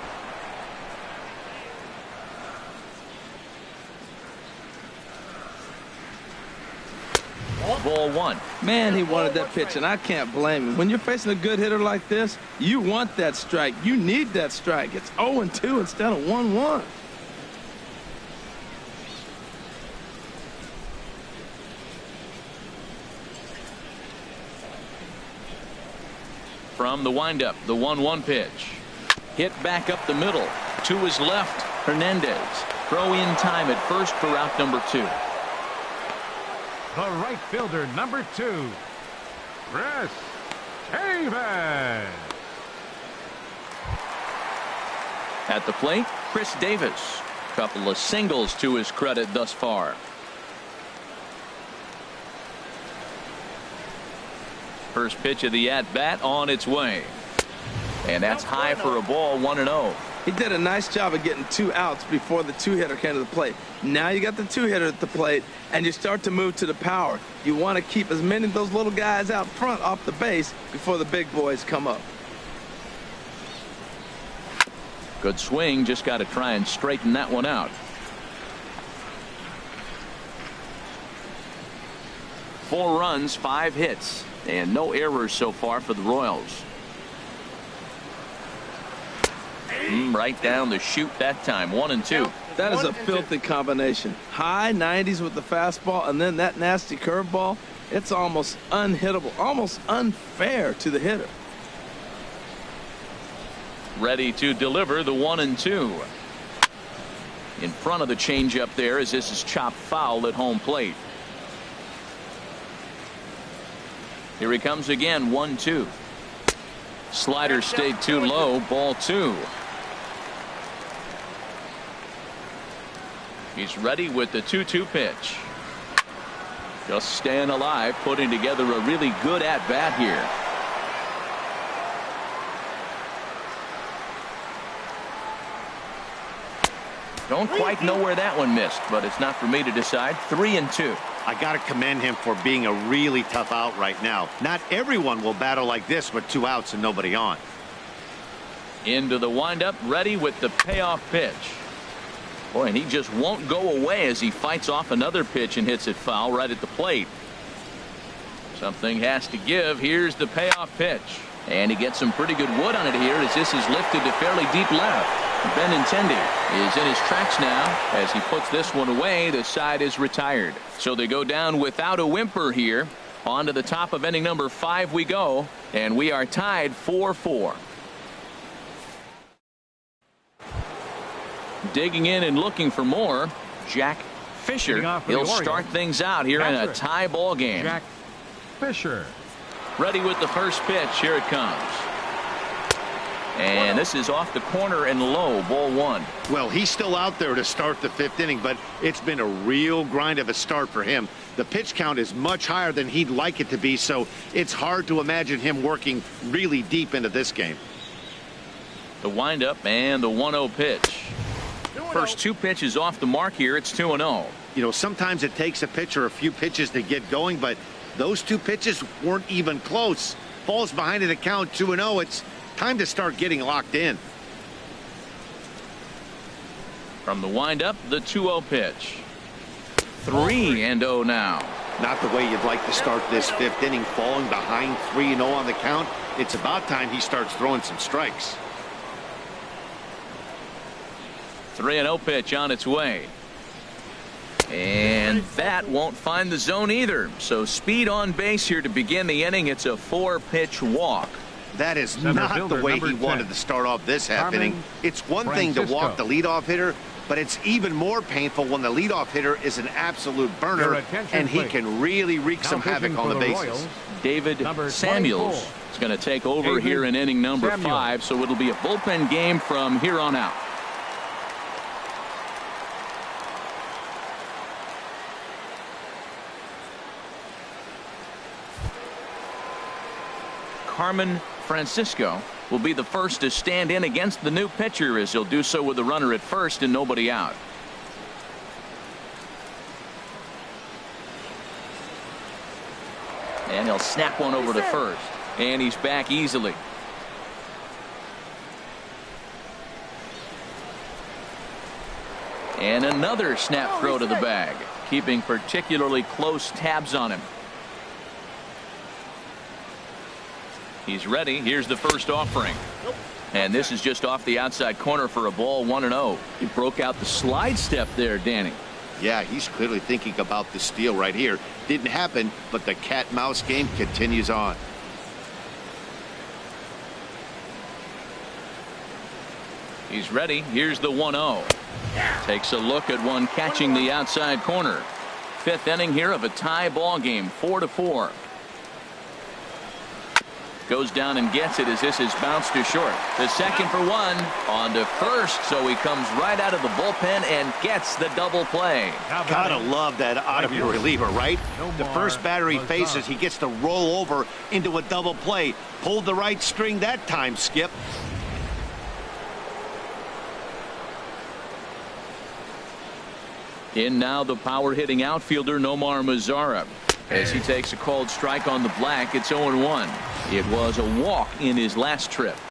Ball 1. Man, he wanted that pitch, and I can't blame him. When you're facing a good hitter like this, you want that strike. You need that strike. It's 0-2 instead of 1-1. From the windup, the 1-1 pitch. Hit back up the middle. To his left, Hernandez. Throw in time at first for out number 2. The right fielder, number 2, Chris Davis. At the plate, Chris Davis. Couple of singles to his credit thus far. First pitch of the at-bat on its way. And that's high for a ball, 1-0. He did a nice job of getting 2 outs before the 2-hitter came to the plate. Now you got the 2-hitter at the plate, and you start to move to the power. You want to keep as many of those little guys out front off the base before the big boys come up. Good swing, just got to try and straighten that one out. 4 runs, 5 hits, and no errors so far for the Royals. Right down the chute that time, 1-2. That is a filthy combination. High 90s with the fastball, and then that nasty curveball. It's almost unhittable, almost unfair to the hitter. Ready to deliver the 1-2. In front of the changeup there as this is chopped foul at home plate. Here he comes again, 1-2. Slider stayed too low, ball 2. He's ready with the 2-2 pitch. Just staying alive, putting together a really good at-bat here. Don't quite know where that one missed, but it's not for me to decide. 3-2. I got to commend him for being a really tough out right now. Not everyone will battle like this with 2 outs and nobody on. Into the windup, ready with the payoff pitch. Boy, and he just won't go away as he fights off another pitch and hits it foul right at the plate. Something has to give. Here's the payoff pitch. And he gets some pretty good wood on it here as this is lifted to fairly deep left. Benintendi is in his tracks now as he puts this one away. The side is retired. So they go down without a whimper here. On to the top of inning number 5 we go. And we are tied 4-4. Digging in and looking for more, Jack Fisher. He'll start things out here in a tie ball game. Jack Fisher. Ready with the first pitch. Here it comes. And this is off the corner and low. Ball 1. Well, he's still out there to start the 5th inning, but it's been a real grind of a start for him. The pitch count is much higher than he'd like it to be, so it's hard to imagine him working really deep into this game. The windup and the 1-0 pitch. First 2 pitches off the mark here. It's 2-0. You know, sometimes it takes a pitcher a few pitches to get going, but those 2 pitches weren't even close. Falls behind in the count 2-0. It's time to start getting locked in. From the windup, the 2-0 pitch. 3-0 now. Not the way you'd like to start this 5th inning, falling behind 3-0 on the count. It's about time he starts throwing some strikes. 3-0 pitch on its way. And that won't find the zone either. So speed on base here to begin the inning. It's a 4-pitch walk. That is not the way he wanted to start off this half inning. It's one thing to walk the leadoff hitter, but it's even more painful when the leadoff hitter is an absolute burner and he can really wreak some havoc on the bases. David Samuels is going to take over here in inning number 5, so it'll be a bullpen game from here on out. Carmen Francisco will be the first to stand in against the new pitcher as he'll do so with a runner at first and nobody out. And he'll snap one over to first. And he's back easily. And another snap throw to the bag, keeping particularly close tabs on him. He's ready. Here's the first offering. And this is just off the outside corner for a ball 1-0. He broke out the slide step there, Danny. Yeah, he's clearly thinking about the steal right here. Didn't happen, but the cat-mouse game continues on. He's ready. Here's the 1-0. Takes a look at one catching the outside corner. 5th inning here of a tie ball game, 4-4. Goes down and gets it as this is bounced to short. The second for 1 on to first, so he comes right out of the bullpen and gets the double play. Gotta love that out of your reliever, right? The first batter he faces, he gets to roll over into a double play. Pulled the right string that time, Skip. In now the power hitting outfielder Nomar Mazara. As he takes a called strike on the black, it's 0-1. It was a walk in his last trip.